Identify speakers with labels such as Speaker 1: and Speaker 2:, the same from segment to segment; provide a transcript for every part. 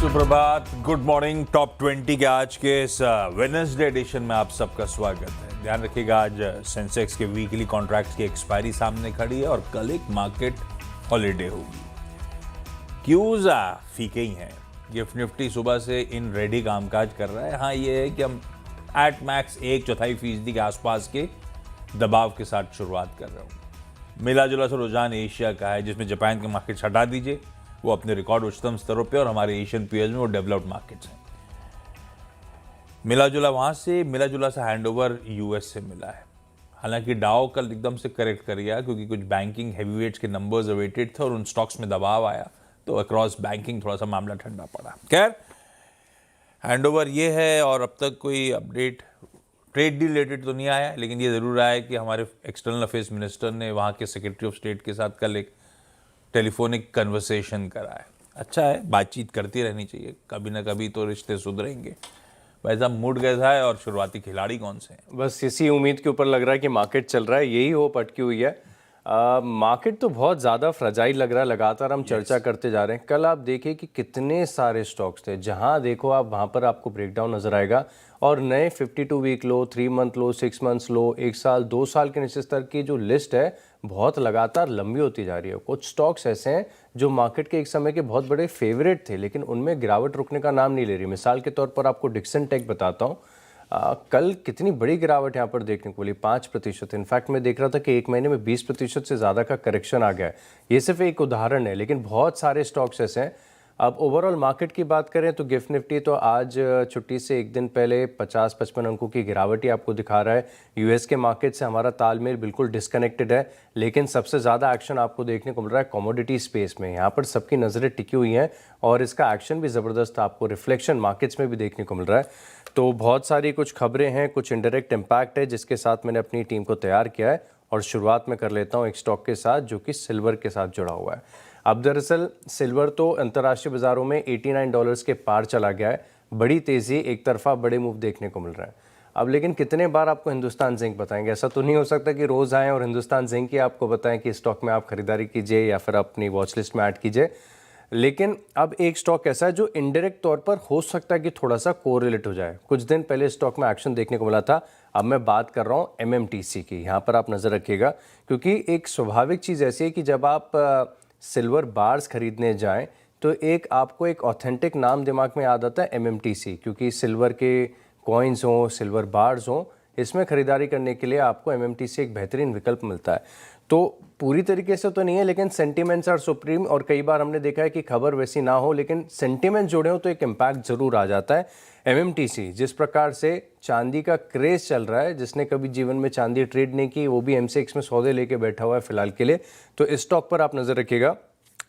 Speaker 1: सुप्रभात, good morning. Top 20 के आज के इस वेडनेसडे एडिशन में आप सबका स्वागत है। ध्यान रखिएगा, आज सेंसेक्स के वीकली कॉन्ट्रैक्ट्स की एक्सपायरी सामने खड़ी है और कल एक मार्केट हॉलीडे होगी। क्यूज फीके ही हैं। गिफ्ट निफ्टी सुबह से इन रेडी कामकाज कर रहा है। हाँ, ये है कि हम एट मैक्स 1/4% के आसपास के दबाव के साथ शुरुआत कर रहे हो। मिला जुला सा रुझान एशिया का है, जिसमें जापान के मार्केट हटा दीजिए, वो अपने रिकॉर्ड उच्चतम स्तरों पे, और हमारे एशियन पीयर्स में वो डेवलप्ड मार्केट्स हैं। मिला जुला वहां से, मिला जुला सा हैंडओवर यूएस से मिला है। हालांकि डाउ कल एकदम से करेक्ट कर गया, क्योंकि कुछ बैंकिंग हैवीवेट्स के नंबर्स अवेटेड थे और उन स्टॉक्स में दबाव आया, तो अक्रॉस बैंकिंग थोड़ा सा मामला ठंडा पड़ा। खैर, हैंडओवर ये है, और अब तक कोई अपडेट ट्रेड डील रिलेटेड तो नहीं आया, लेकिन ये ज़रूर आया कि हमारे एक्सटर्नल अफेयर्स मिनिस्टर ने वहाँ के सेक्रेटरी ऑफ स्टेट के साथ कल एक टेलीफोनिक कन्वर्सेशन करा है। अच्छा है, बातचीत करती रहनी चाहिए, कभी ना कभी तो रिश्ते सुधरेंगे। वैसा मूड कैसा है और शुरुआती खिलाड़ी कौन से हैं?
Speaker 2: बस इसी उम्मीद के ऊपर लग रहा है कि मार्केट चल रहा है, यही होप अटकी हुई है। मार्केट तो बहुत ज़्यादा फ्रजाइल लग रहा है, लगातार हम चर्चा करते जा रहे हैं। कल आप देखिए कि कितने सारे स्टॉक्स थे, जहां देखो आप वहां पर आपको ब्रेकडाउन नजर आएगा, और नए 52 वीक लो, 3 मंथ लो, 6 मंथ्स लो, 1 साल 2 साल के नीचे स्तर की जो लिस्ट है बहुत लगातार लंबी होती जा रही है। कुछ स्टॉक्स ऐसे हैं जो मार्केट के एक समय के बहुत बड़े फेवरेट थे, लेकिन उनमें गिरावट रुकने का नाम नहीं ले रही। मिसाल के तौर पर आपको डिक्सन टेक बताता हूँ। कल कितनी बड़ी गिरावट यहाँ पर देखने को मिली, 5%। इनफैक्ट मैं देख रहा था कि एक महीने में 20% से ज़्यादा का करेक्शन आ गया है। ये सिर्फ एक उदाहरण है, लेकिन बहुत सारे स्टॉक्स ऐसे हैं। अब ओवरऑल मार्केट की बात करें तो गिफ्ट निफ्टी तो आज छुट्टी से एक दिन पहले 50-55 अंकों की गिरावट ही आपको दिखा रहा है। यूएस के मार्केट से हमारा तालमेल बिल्कुल डिस्कनेक्टेड है, लेकिन सबसे ज़्यादा एक्शन आपको देखने को मिल रहा है कमोडिटी स्पेस में। यहाँ पर सबकी नज़रें टिकी हुई हैं और इसका एक्शन भी ज़बरदस्त आपको रिफ्लेक्शन मार्केट्स में भी देखने को मिल रहा है। तो बहुत सारी कुछ खबरें हैं, कुछ इनडायरेक्ट इम्पैक्ट है, जिसके साथ मैंने अपनी टीम को तैयार किया है। और शुरुआत में कर लेता हूँ एक स्टॉक के साथ जो कि सिल्वर के साथ जुड़ा हुआ है। अब दरअसल सिल्वर तो अंतर्राष्ट्रीय बाजारों में $89 के पार चला गया है। बड़ी तेज़ी, एक तरफा बड़े मूव देखने को मिल रहा है। अब लेकिन कितने बार आपको हिंदुस्तान जिंक बताएंगे? ऐसा तो नहीं हो सकता कि रोज़ आएँ और हिंदुस्तान जिंक ही आपको बताएं कि स्टॉक में आप खरीदारी कीजिए या फिर अपनी वॉच लिस्ट में ऐड कीजिए। लेकिन अब एक स्टॉक ऐसा है जो इनडायरेक्ट तौर पर हो सकता है कि थोड़ा सा कोरिलेट हो जाए। कुछ दिन पहले स्टॉक में एक्शन देखने को मिला था। अब मैं बात कर रहा हूँ एमएमटीसी की। यहाँ पर आप नज़र रखिएगा, क्योंकि एक स्वाभाविक चीज़ ऐसी है कि जब आप सिल्वर बार्स खरीदने जाएं तो एक आपको एक ऑथेंटिक नाम दिमाग में याद आता है, एमएमटीसी। क्योंकि सिल्वर के कॉइन्स हों, सिल्वर बार्स हों, इसमें खरीदारी करने के लिए आपको एमएमटीसी एक बेहतरीन विकल्प मिलता है। तो पूरी तरीके से तो नहीं है, लेकिन सेंटिमेंट्स आर सुप्रीम, और कई बार हमने देखा है कि खबर वैसी ना हो लेकिन सेंटिमेंट जुड़े हो तो एक इम्पैक्ट ज़रूर आ जाता है। एमएमटीसी जिस प्रकार से चांदी का क्रेज चल रहा है, जिसने कभी जीवन में चांदी ट्रेड नहीं की, वो भी एमसीएक्स में सौदे लेके बैठा हुआ है फिलहाल के लिए। तो इस स्टॉक पर आप नज़र रखिएगा,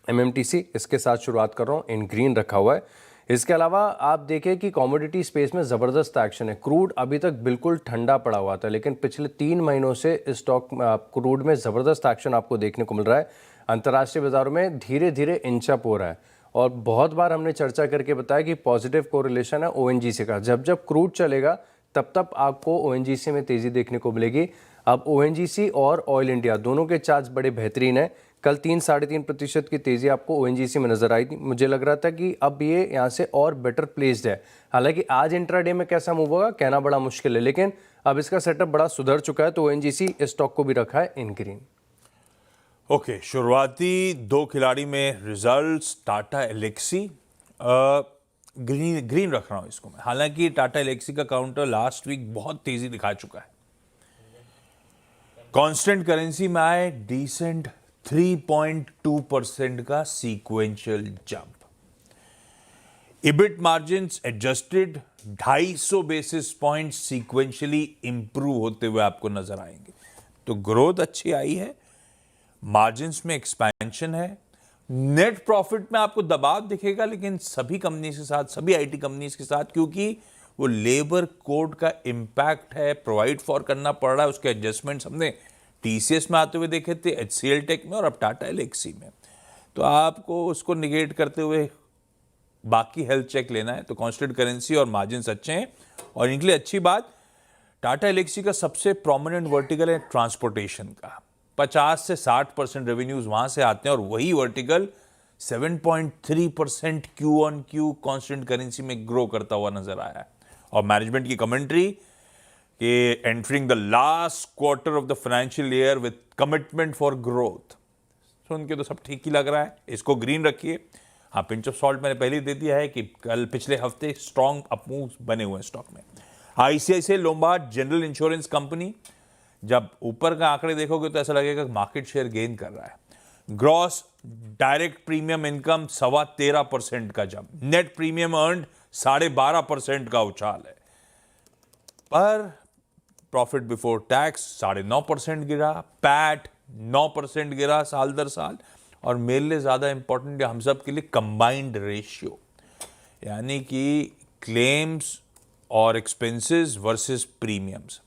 Speaker 2: एमएमटीसी इसके साथ शुरुआत कर रहा हूँ, इन ग्रीन रखा हुआ है। इसके अलावा आप देखें कि कमोडिटी स्पेस में ज़बरदस्त एक्शन है। क्रूड अभी तक बिल्कुल ठंडा पड़ा हुआ था, लेकिन पिछले 3 महीनों से इस स्टॉक क्रूड में ज़बरदस्त एक्शन आपको देखने को मिल रहा है। अंतर्राष्ट्रीय बाजारों में धीरे धीरे इंच अप हो रहा है, और बहुत बार हमने चर्चा करके बताया कि पॉजिटिव कोरिलेशन है ओएनजीसी का। जब जब क्रूड चलेगा तब तब आपको ओएनजीसी में तेज़ी देखने को मिलेगी। अब ओएनजीसी और ऑयल इंडिया दोनों के चार्ट्स बड़े बेहतरीन हैं। कल 3-3.5% की तेज़ी आपको ओएनजीसी में नजर आई थी। मुझे लग रहा था कि अब ये यहाँ से और बेटर प्लेस्ड है। हालांकि आज इंट्राडे में कैसा मूव होगा कहना बड़ा मुश्किल है, लेकिन अब इसका सेटअप बड़ा सुधर चुका है। तो ओएनजीसी इस स्टॉक को भी रखा है इन ग्रीन।
Speaker 1: ओके, शुरुआती 2 खिलाड़ी में रिजल्ट्स। टाटा एलेक्सी ग्रीन रख रहा हूं इसको मैं। हालांकि टाटा एलेक्सी का काउंटर लास्ट वीक बहुत तेजी दिखा चुका है। कांस्टेंट करेंसी में आए डिसेंट 3.2% का sequential jump. EBIT margins adjusted 250 basis point sequentially improve होते हुए आपको नजर आएंगे। तो ग्रोथ अच्छी आई है, मार्जिन्स में एक्सपेंशन है, नेट प्रॉफिट में आपको दबाव दिखेगा, लेकिन सभी कंपनीज के साथ, सभी आईटी कंपनीज के साथ, क्योंकि वो लेबर कोड का इंपैक्ट है, प्रोवाइड फॉर करना पड़ रहा है। उसके एडजस्टमेंट्स हमने टीसीएस में आते हुए देखे थे, एचसीएल टेक में, और अब टाटा एलेक्सी में। तो आपको उसको निगेट करते हुए बाकी हेल्थ चेक लेना है। तो कांस्टेंट करेंसी और मार्जिन्स अच्छे हैं, और इनके लिए अच्छी बात, टाटा एलेक्सी का सबसे प्रोमिनेंट वर्टिकल है ट्रांसपोर्टेशन का। 50 से 60% रेवेन्यूज वहां से आते हैं, और वही vertical 7.3% Q on Q constant currency में ग्रो करता हुआ नजर आया है। और मैनेजमेंट की कमेंट्री कि entering the last quarter of the financial year with commitment for growth, सुन के तो सब ठीक ही लग रहा है। इसको ग्रीन रखिए। हाँ, पिंच ऑफ सॉल्ट मैंने पहले ही दे दिया है कि कल पिछले हफ्ते स्ट्रॉन्ग अपमूव्स बने हुए हैं स्टॉक में। ICICI Lombard general insurance company, जब ऊपर का आंकड़े देखोगे तो ऐसा लगेगा कि मार्केट शेयर गेन कर रहा है। ग्रॉस डायरेक्ट प्रीमियम इनकम 13.25% का जंप, नेट प्रीमियम अर्न्ड 12.5% का उछाल है, पर प्रॉफिट बिफोर टैक्स 9.5% गिरा, पैट 9% गिरा साल दर साल, और मेरे लिए ज्यादा इंपॉर्टेंट है हम सब के लिए कंबाइंड रेशियो, यानी कि क्लेम्स और एक्सपेंसेस वर्सेस प्रीमियम्स,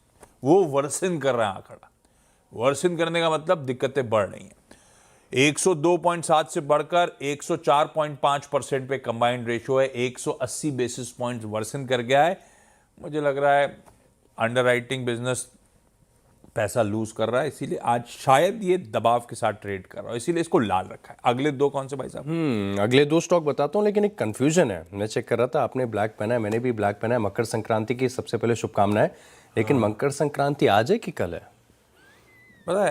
Speaker 1: वो वर्सन कर रहा है आंकड़ा। वर्सन करने का मतलब दिक्कतें बढ़ रही हैं। 102.7 से बढ़कर 104.5% पे कंबाइंड रेशियो है, 180 बेसिस पॉइंट्स वर्सन कर गया है। मुझे लग रहा है अंडरराइटिंग बिजनेस पैसा लूज कर रहा है, इसीलिए आज शायद ये दबाव के साथ ट्रेड कर रहा है, इसीलिए इसको लाल रखा है। अगले दो कौन से भाई साहब?
Speaker 2: अगले दो स्टॉक बताता हूँ, लेकिन एक कंफ्यूजन है। मैं चेक कर रहा था, आपने ब्लैक पहना है, मैंने भी ब्लैक पहना है। मकर संक्रांति की सबसे पहले शुभकामनाएं। लेकिन मकर संक्रांति आज है कि कल है?
Speaker 1: पता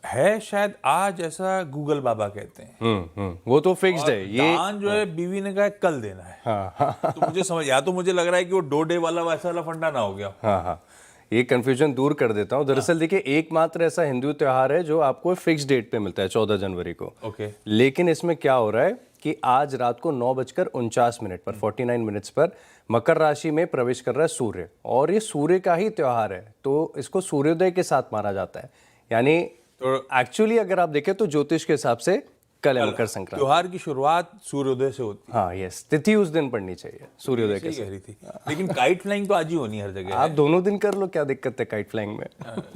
Speaker 1: है शायद आज, ऐसा गूगल बाबा कहते हैं।
Speaker 2: वो तो फिक्स्ड है ये।
Speaker 1: दान जो है बीवी ने कहा कल देना है। हाँ। तो मुझे समझ, या तो मुझे लग रहा है कि वो 2 डे वाला वैसा वाला फंडा ना हो गया।
Speaker 2: हाँ, ये कंफ्यूजन दूर कर देता हूँ। दरअसल देखिए, एकमात्र ऐसा हिंदू त्योहार है जो आपको फिक्स डेट पे मिलता है, 14 जनवरी को।
Speaker 1: ओके।
Speaker 2: लेकिन इसमें क्या हो रहा है कि आज रात को 9:49 पर 49 मिनट्स पर मकर राशि में प्रवेश कर रहा है सूर्य, और ये सूर्य का ही त्योहार है, तो इसको सूर्योदय के साथ माना जाता है। यानी तो एक्चुअली अगर आप देखें तो ज्योतिष के हिसाब से कल है मकर संक्रांति।
Speaker 1: त्योहार की शुरुआत सूर्योदय से होती है।
Speaker 2: हाँ, यस, तिथि उस दिन पड़नी चाहिए सूर्योदय के
Speaker 1: सही
Speaker 2: साथ।
Speaker 1: कह रही थी। लेकिन काइट फ्लाइंग तो आज ही होनी है हर जगह।
Speaker 2: आप दोनों दिन कर लो, क्या दिक्कत है काइट फ्लाइंग में?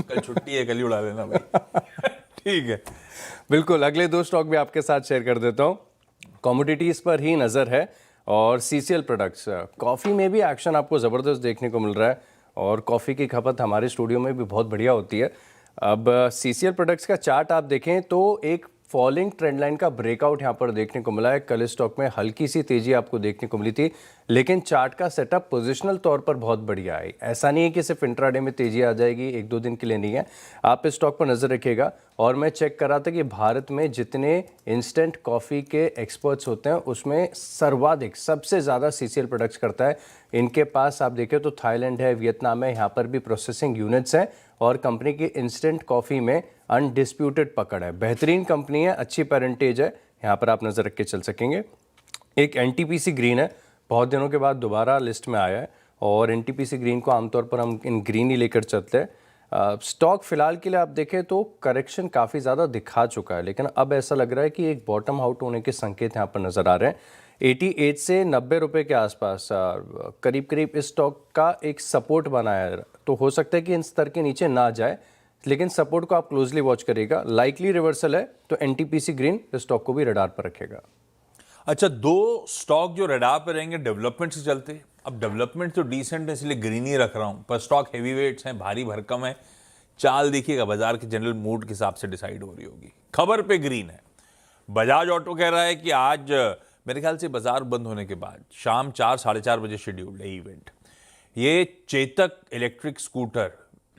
Speaker 1: कल छुट्टी है, कल ही उड़ा लेना भाई। ठीक है,
Speaker 2: बिल्कुल। अगले दो स्टॉक भी आपके साथ शेयर कर देता हूँ। कमोडिटीज पर ही नजर है, और सीसीएल प्रोडक्ट्स। कॉफी में भी एक्शन आपको जबरदस्त देखने को मिल रहा है, और कॉफी की खपत हमारे स्टूडियो में भी बहुत बढ़िया होती है। अब सीसीएल प्रोडक्ट्स का चार्ट आप देखें तो एक फॉलिंग ट्रेंड लाइन का ब्रेकआउट यहाँ पर देखने को मिला है। कल स्टॉक में हल्की सी तेजी आपको देखने को मिली थी, लेकिन चार्ट का सेटअप पोजिशनल तौर पर बहुत बढ़िया है। ऐसा नहीं है कि सिर्फ इंट्राडे में तेजी आ जाएगी, 1-2 दिन के लिए नहीं है। आप इस स्टॉक पर नजर रखिएगा। और मैं चेक कर रहा था कि भारत में जितने इंस्टेंट कॉफ़ी के एक्सपर्ट्स होते हैं उसमें सर्वाधिक सबसे ज़्यादा सीसीएल प्रोडक्ट्स करता है। इनके पास आप देखें तो थाईलैंड है, वियतनाम है, यहाँ पर भी प्रोसेसिंग यूनिट्स हैं, और कंपनी की इंस्टेंट कॉफ़ी में अनडिस्प्यूटेड पकड़ है। बेहतरीन कंपनी है, अच्छी पेरेंटेज है, यहाँ पर आप नज़र रख के चल सकेंगे। एक एनटीपीसी ग्रीन है, बहुत दिनों के बाद दोबारा लिस्ट में आया है, और एनटीपीसी ग्रीन को आमतौर पर हम इन ग्रीन ही लेकर चलते हैं। स्टॉक फिलहाल के लिए आप देखें तो करेक्शन काफ़ी ज़्यादा दिखा चुका है, लेकिन अब ऐसा लग रहा है कि एक बॉटम आउट होने के संकेत यहाँ पर नज़र आ रहे हैं। 88 से 90 रुपये के आसपास करीब करीब इस स्टॉक का एक सपोर्ट बनाया है, तो हो सकता है कि इन स्तर के नीचे ना जाए, लेकिन सपोर्ट को आप क्लोजली वॉच करिएगा। लाइकली रिवर्सल है तो एनटीपीसी ग्रीन इस स्टॉक को भी रडार पर रखेगा।
Speaker 1: अच्छा, 2 स्टॉक जो रडार पे रहेंगे डेवलपमेंट से चलते। अब डेवलपमेंट तो डिसेंट है, इसलिए ग्रीन ही रख रहा हूं, पर स्टॉक हैवी वेट्स हैं, भारी भरकम है। चाल देखिएगा, बाजार के जनरल मूड के हिसाब से डिसाइड हो रही होगी। खबर पे ग्रीन है। बजाज ऑटो कह रहा है कि आज मेरे ख्याल से बाजार बंद होने के बाद शाम 4-4:30 बजे शेड्यूल्ड है इवेंट। ये चेतक इलेक्ट्रिक स्कूटर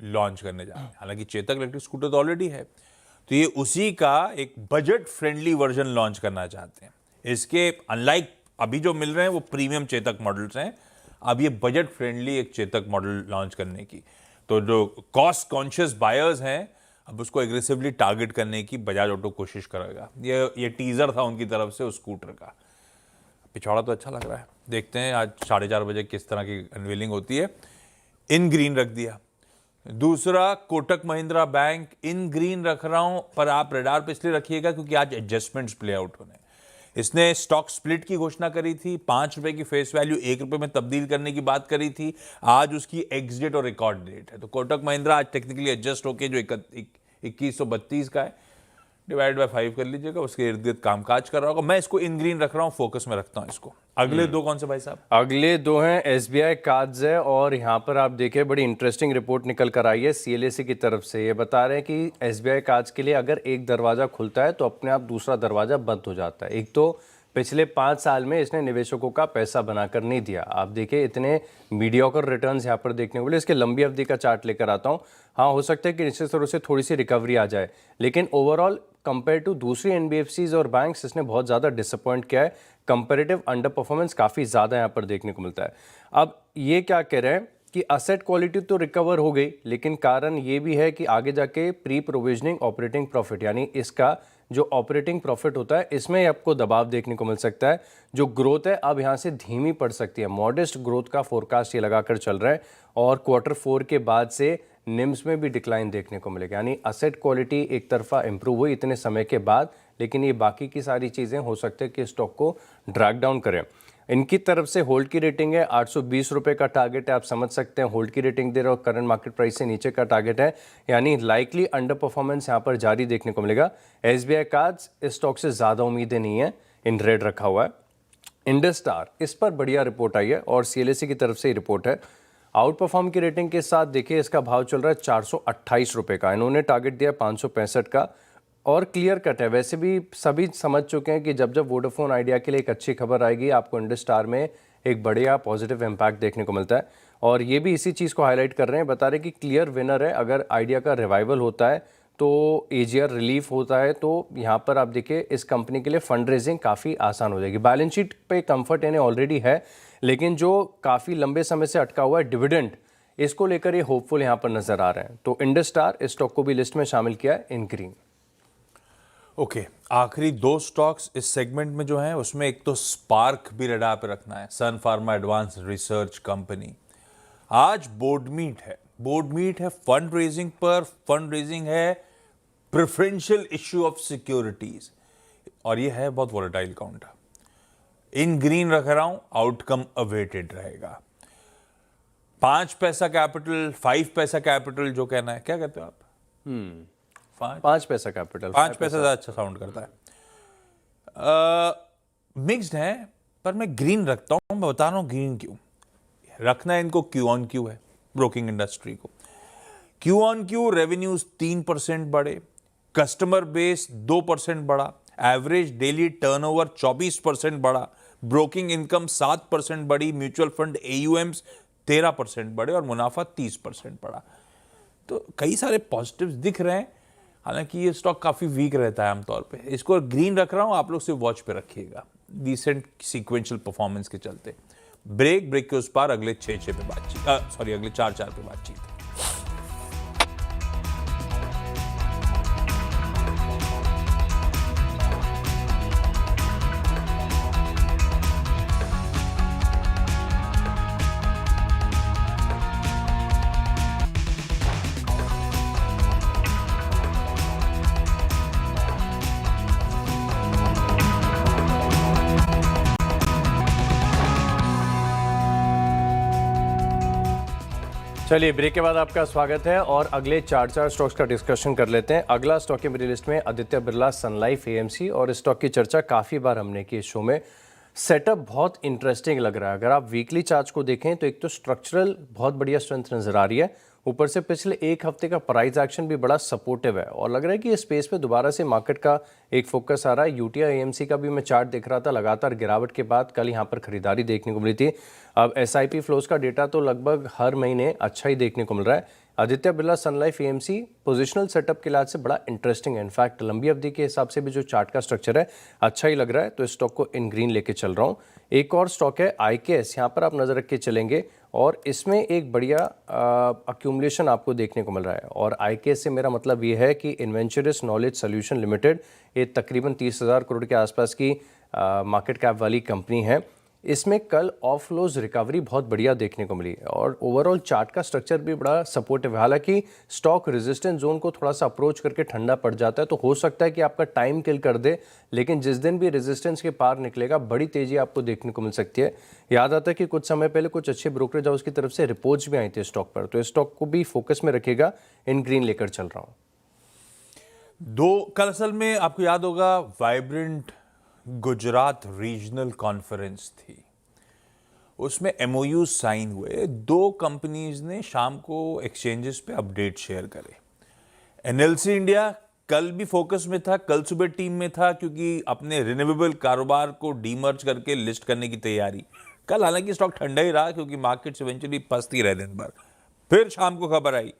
Speaker 1: लॉन्च करने जा रहे हैं। हालांकि चेतक इलेक्ट्रिक स्कूटर तो ऑलरेडी है, तो ये उसी का एक बजट फ्रेंडली वर्जन लॉन्च करना चाहते हैं। इसके अनलाइक अभी जो मिल रहे हैं वो प्रीमियम चेतक मॉडल्स हैं, अब ये बजट फ्रेंडली एक चेतक मॉडल लॉन्च करने की, तो जो कॉस्ट कॉन्शियस बायर्स हैं अब उसको एग्रेसिवली टारगेट करने की बजाज ऑटो कोशिश करेगा। ये टीजर था उनकी तरफ से उस स्कूटर का। पिछौड़ा तो अच्छा लग रहा है, देखते हैं आज 4:30 बजे किस तरह की अनवीलिंग होती है। इन ग्रीन रख दिया। दूसरा कोटक महिंद्रा बैंक, इन ग्रीन रख रहा हूं, पर आप रडार पे इसलिए रखिएगा क्योंकि आज एडजस्टमेंट्स प्ले आउट होने। इसने स्टॉक स्प्लिट की घोषणा करी थी, 5 रुपए की फेस वैल्यू 1 रुपए में तब्दील करने की बात करी थी। आज उसकी एक्स डेट और रिकॉर्ड डेट है, तो कोटक महिंद्रा आज टेक्निकली एडजस्ट होकर जो 2132 का है, डिवाइड बाय 5 कर लीजिएगा, उसके इर्द गिर्द कामकाज कर रहा होगा। मैं इसको इन ग्रीन रख रहा हूँ, फोकस में रखता हूँ इसको। अगले दो कौन से भाई साहब?
Speaker 2: अगले दो हैं एसबीआई कार्ड्स है, और यहाँ पर आप देखिए बड़ी इंटरेस्टिंग रिपोर्ट निकल कर आई है सीएलएसी की तरफ से। ये बता रहे हैं कि एसबीआई कार्ड्स के लिए अगर एक दरवाजा खुलता है तो अपने आप दूसरा दरवाजा बंद हो जाता है। एक तो पिछले 5 साल में इसने निवेशकों का पैसा बनाकर नहीं दिया। आप देखिए इतने मीडियोकर रिटर्न्स यहाँ पर देखने को मिले। इसके लंबी अवधि का चार्ट लेकर आता हूँ। हाँ, हो सकता है कि निश्चित तौर से थोड़ी सी रिकवरी आ जाए, लेकिन ओवरऑल कंपेयर टू दूसरी एनबीएफसीज और बैंक्स इसने बहुत ज़्यादा डिसअपॉइंट किया है। कंपेरेटिव अंडर परफॉर्मेंस काफ़ी ज़्यादा यहाँ पर देखने को मिलता है। अब ये क्या कह रहे हैं कि असेट क्वालिटी तो रिकवर हो गई, लेकिन कारण ये भी है कि आगे जाके प्री प्रोविजनिंग ऑपरेटिंग प्रॉफिट, यानी इसका जो ऑपरेटिंग प्रॉफिट होता है, इसमें आपको दबाव देखने को मिल सकता है। जो ग्रोथ है अब यहाँ से धीमी पड़ सकती है। मॉडेस्ट ग्रोथ का फोरकास्ट ये लगाकर चल रहा है, और Q4 के बाद से निम्स में भी डिक्लाइन देखने को मिलेगा। यानी असेट क्वालिटी एक तरफा इंप्रूव हुई इतने समय के बाद, लेकिन ये बाकी की सारी चीज़ें हो सकते हैं कि स्टॉक को ड्रैग डाउन करें। इनकी तरफ से होल्ड की रेटिंग है, 820 रुपये का टारगेट है। आप समझ सकते हैं होल्ड की रेटिंग दे रहे हो, करंट मार्केट प्राइस से नीचे का टारगेट है, यानी लाइकली अंडर परफॉर्मेंस यहाँ पर जारी देखने को मिलेगा। एसबीआई कार्ड्स इस स्टॉक से ज़्यादा उम्मीदें नहीं है, इन रेड रखा हुआ है। इंडस स्टार, इस पर बढ़िया रिपोर्ट आई है और सीएलएसी की तरफ से ही रिपोर्ट है। आउट परफॉर्म की रेटिंग के साथ देखिए इसका भाव चल रहा है 428 रुपये का। इन्होंने टारगेट दिया 565 का, और क्लियर कट है। वैसे भी सभी समझ चुके हैं कि जब जब वोडाफोन आइडिया के लिए एक अच्छी खबर आएगी, आपको इंडस स्टार में एक बढ़िया पॉजिटिव इम्पैक्ट देखने को मिलता है। और ये भी इसी चीज़ को हाईलाइट कर रहे हैं, बता रहे हैं कि क्लियर विनर है। अगर आइडिया का रिवाइवल होता है तो एजीआर रिलीफ होता है, तो यहाँ पर आप देखिए इस कंपनी के लिए फंड रेजिंग काफ़ी आसान हो जाएगी। बैलेंस शीट पे कंफर्ट इन्हें ऑलरेडी है, लेकिन जो काफ़ी लंबे समय से अटका हुआ है डिविडेंड, इसको लेकर ये होपफुल यहाँ पर नजर आ रहे हैं। तो इंडस स्टार इस स्टॉक को भी लिस्ट में शामिल किया है इन ग्रीन।
Speaker 1: ओके, आखिरी दो स्टॉक्स इस सेगमेंट में जो हैं, उसमें एक तो स्पार्क भी रडार पे रखना है, सन फार्मा एडवांस रिसर्च कंपनी। आज बोर्ड मीट है, फंड रेजिंग पर। फंड रेजिंग है प्रेफरेंशियल इश्यू ऑफ सिक्योरिटीज, और ये है बहुत वोलेटाइल काउंटर। इन ग्रीन रख रहा हूं, आउटकम अवेटेड रहेगा। 5 पैसा कैपिटल, 5 पैसा कैपिटल जो कहना है, क्या कहते हो आप?
Speaker 2: 5 पैसा कैपिटल,
Speaker 1: 5 पैसा ज्यादा अच्छा साउंड करता है। मिक्स्ड है, पर मैं ग्रीन रखता हूं। मैं बता रहा हूं ग्रीन क्यों रखना है इनको। क्यू ऑन क्यू है ब्रोकिंग इंडस्ट्री को। क्यू ऑन क्यू रेवेन्यूज 3% बढ़े, कस्टमर बेस 2% बढ़ा, एवरेज डेली टर्नओवर 24% बढ़ा, ब्रोकिंग इनकम 7% बढ़ी, म्यूचुअल फंड एयूएम्स 13% बढ़े, और मुनाफा 30% बढ़ा। तो कई सारे पॉजिटिव्स दिख रहे हैं। हालांकि ये स्टॉक काफी वीक रहता है आमतौर पे। इसको ग्रीन रख रहा हूं, आप लोग सिर्फ वॉच पे रखिएगा, डिसेंट सीक्वेंशियल परफॉर्मेंस के चलते। ब्रेक के उस पार अगले 6 पे बातचीत, अगले 4 पे बातचीत।
Speaker 2: चलिए, ब्रेक के बाद आपका स्वागत है और अगले 4 स्टॉक्स का डिस्कशन कर लेते हैं। अगला स्टॉक है मेरी लिस्ट में आदित्य बिरला सन लाइफ एएमसी, और इस स्टॉक की चर्चा काफ़ी बार हमने की इस शो में। सेटअप बहुत इंटरेस्टिंग लग रहा है। अगर आप वीकली चार्ट को देखें तो एक तो स्ट्रक्चरल बहुत बढ़िया स्ट्रेंथ नजर आ रही है, ऊपर से पिछले एक हफ्ते का प्राइस एक्शन भी बड़ा सपोर्टिव है, और लग रहा है कि इस स्पेस पे दोबारा से मार्केट का एक फोकस आ रहा है। यूटीआई एएमसी का भी मैं चार्ट देख रहा था, लगातार गिरावट के बाद कल यहाँ पर खरीदारी देखने को मिली थी। अब एसआईपी फ्लोज का डेटा तो लगभग हर महीने अच्छा ही देखने को मिल रहा है। आदित्य बिरला सन लाइफ एएमसी पोजिशनल सेटअप के लिहाज से बड़ा इंटरेस्टिंग है। इनफैक्ट लंबी अवधि के हिसाब से भी जो चार्ट का स्ट्रक्चर है अच्छा ही लग रहा है, तो इस स्टॉक को इन ग्रीन लेके चल रहा हूँ। एक और स्टॉक है आईकेएस, यहाँ पर आप नजर रख के चलेंगे, और इसमें एक बढ़िया अक्यूमुलेशन आपको देखने को मिल रहा है। और आईकेएस से मेरा मतलब ये है कि इन्वेंचरस नॉलेज सोल्यूशन लिमिटेड, ये तकरीबन 30,000 करोड़ के आसपास की मार्केट कैप वाली कंपनी है। इसमें कल ऑफ फ्लोज रिकवरी बहुत बढ़िया देखने को मिली, और ओवरऑल चार्ट का स्ट्रक्चर भी बड़ा सपोर्टिव है। हालांकि स्टॉक रेजिस्टेंस जोन को थोड़ा सा अप्रोच करके ठंडा पड़ जाता है, तो हो सकता है कि आपका टाइम किल कर दे, लेकिन जिस दिन भी रेजिस्टेंस के पार निकलेगा बड़ी तेजी आपको देखने को मिल सकती है। याद आता है कि कुछ समय पहले कुछ अच्छे ब्रोकरेज हाउस की तरफ से रिपोर्ट्स भी आई थी स्टॉक पर, तो इस स्टॉक को भी फोकस में रखेगा। इन ग्रीन लेकर चल रहा हूँ।
Speaker 1: कल असल में आपको याद होगा वाइब्रेंट गुजरात रीजनल कॉन्फ्रेंस थी, उसमें एमओयू साइन हुए। 2 कंपनीज ने शाम को एक्सचेंजेस पे अपडेट शेयर करे। एनएलसी इंडिया कल भी फोकस में था, कल सुबह टीम में था, क्योंकि अपने रिन्यूएबल कारोबार को डीमर्ज करके लिस्ट करने की तैयारी। कल हालांकि स्टॉक ठंडा ही रहा क्योंकि मार्केट्स इवेंचुअली पसती रहे दिन भर। फिर शाम को खबर आई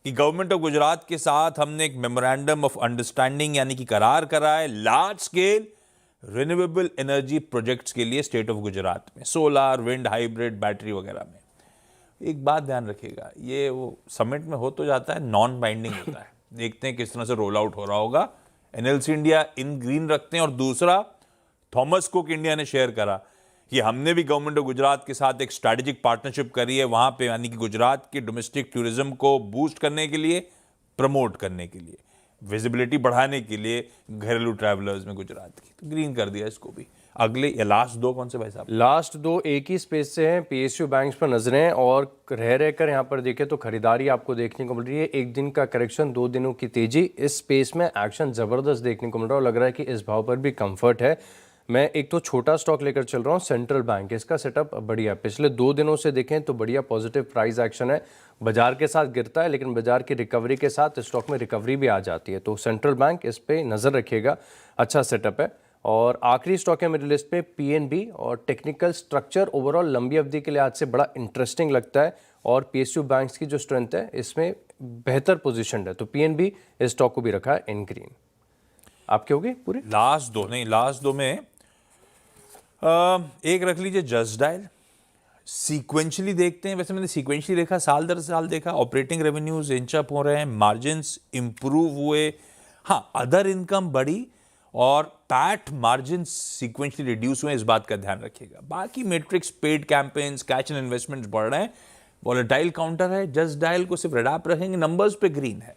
Speaker 1: कि गवर्नमेंट ऑफ गुजरात के साथ हमने एक मेमोरेंडम ऑफ अंडरस्टैंडिंग यानी कि करार करा है large scale renewable energy projects के लिए स्टेट ऑफ गुजरात में, सोलार, विंड, हाइब्रिड, बैटरी वगैरह में। एक बात ध्यान रखिएगा, ये वो समिट में हो तो जाता है, नॉन बाइंडिंग होता है। देखते हैं किस तरह से रोल आउट हो रहा होगा। एनएलसी इंडिया इन ग्रीन रखते हैं। और दूसरा, थॉमस कुक इंडिया ने शेयर करा कि हमने भी गवर्नमेंट ऑफ गुजरात के साथ एक स्ट्रैटेजिक पार्टनरशिप करी है वहां पे, यानी कि गुजरात के डोमेस्टिक टूरिज्म को बूस्ट करने के लिए, प्रमोट करने के लिए, विजिबिलिटी बढ़ाने के लिए घरेलू ट्रैवलर्स में गुजरात की। तो ग्रीन कर दिया इसको भी। अगले या लास्ट 2 कौन से भाई साहब?
Speaker 2: लास्ट 2 एक ही स्पेस से हैं, पीएसयू बैंक्स पर नजरें, और रहकर यहाँ पर देखें तो खरीदारी आपको देखने को मिल रही है। 1 दिन का करेक्शन, 2 दिनों की तेजी, इस स्पेस में एक्शन जबरदस्त देखने को मिल रहा है और लग रहा है कि इस भाव पर भी कंफर्ट है। मैं एक तो छोटा स्टॉक लेकर चल रहा हूँ, सेंट्रल बैंक। इसका सेटअप बढ़िया, पिछले 2 दिनों से देखें तो बढ़िया पॉजिटिव प्राइस एक्शन है। बाजार के साथ गिरता है लेकिन बाजार की रिकवरी के साथ स्टॉक में रिकवरी भी आ जाती है। तो सेंट्रल बैंक, इस पे नज़र रखिएगा, अच्छा सेटअप है। और आखिरी स्टॉक है मेरी लिस्ट पे पीएनबी, और टेक्निकल स्ट्रक्चर ओवरऑल लंबी अवधि के लिए आज से बड़ा इंटरेस्टिंग लगता है। और पीएसयू बैंक्स की जो स्ट्रेंथ है इसमें बेहतर पोजिशन है, तो पीएनबी इस स्टॉक को भी रखा है इन ग्रीन। आपके हो गए पूरे?
Speaker 1: लास्ट 2 नहीं, लास्ट 2 में एक रख लीजिए जस्ट डायल। सीक्वेंशियली देखते हैं, वैसे मैंने सीक्वेंशियली देखा, साल दर साल देखा, ऑपरेटिंग रेवेन्यूज इंच अप हो रहे हैं, मार्जिन्स इंप्रूव हुए। हाँ, अदर इनकम बढ़ी और पैट मार्जिन सीक्वेंशियली रिड्यूस हुए, इस बात का ध्यान रखिएगा। बाकी matrix, paid campaigns, catch and investments बढ़ रहे हैं। वॉलेटाइल काउंटर है, जस्ट डायल को सिर्फ रेड रखेंगे, नंबर्स पे ग्रीन है।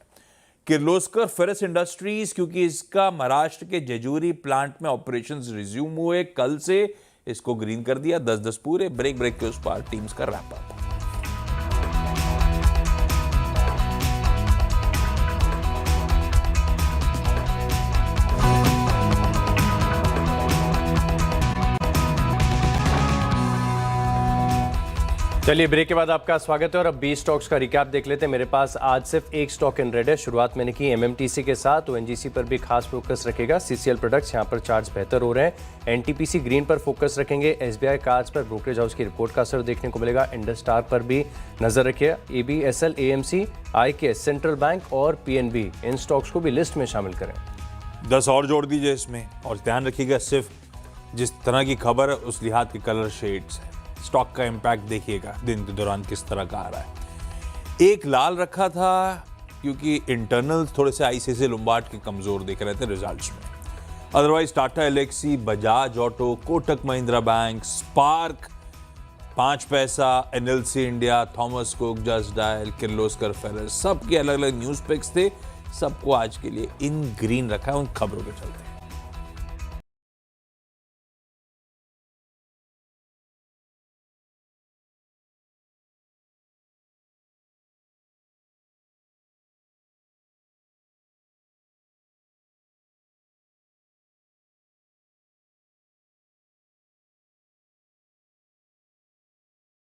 Speaker 1: किर्लोस्कर फेरस इंडस्ट्रीज, क्योंकि इसका महाराष्ट्र के जेजूरी प्लांट में ऑपरेशंस रिज्यूम हुए कल से, इसको ग्रीन कर दिया। 10-10 पूरे। ब्रेक के उस पार टीम्स का रैप अप।
Speaker 2: चलिए, ब्रेक के बाद आपका स्वागत है और अब 20 स्टॉक्स का रिकैप देख लेते हैं। मेरे पास आज सिर्फ एक स्टॉक इन रेड है। शुरुआत मैंने की एमएमटीसी के साथ, ओएनजीसी पर भी खास फोकस रखेगा। सीसीएल प्रोडक्ट्स, यहाँ पर चार्ट्स बेहतर हो रहे हैं। एनटीपीसी ग्रीन पर फोकस रखेंगे। एसबीआई कार्ड्स पर ब्रोकरेज हाउस की रिपोर्ट का असर देखने को मिलेगा। इंडस स्टार पर भी नजर रखिए। ABSL, AMC, IKS, central bank और पीएनबी, इन स्टॉक्स को भी लिस्ट में शामिल करें।
Speaker 1: 10 और जोड़ दीजिए इसमें। और ध्यान रखिएगा, सिर्फ जिस तरह की खबर है उस लिहाज के कलर शेड्स है। स्टॉक का इंपैक्ट देखिएगा दिन के दौरान किस तरह का आ रहा है। एक लाल रखा था क्योंकि इंटरनल थोड़े से आईसीआईसीआई लोम्बार्ड के कमजोर दिख रहे थे रिजल्ट्स में। Otherwise Tata Elxsi, Bajaj auto, Kotak Mahindra bank, Spark, 5 paisa, NLC India, Thomas Cook, Just Dial, Kirloskar ferrous, सबके अलग अलग न्यूज पिक्स थे। सबको आज के लिए इन ग्रीन रखा है उन खबरों के चलते।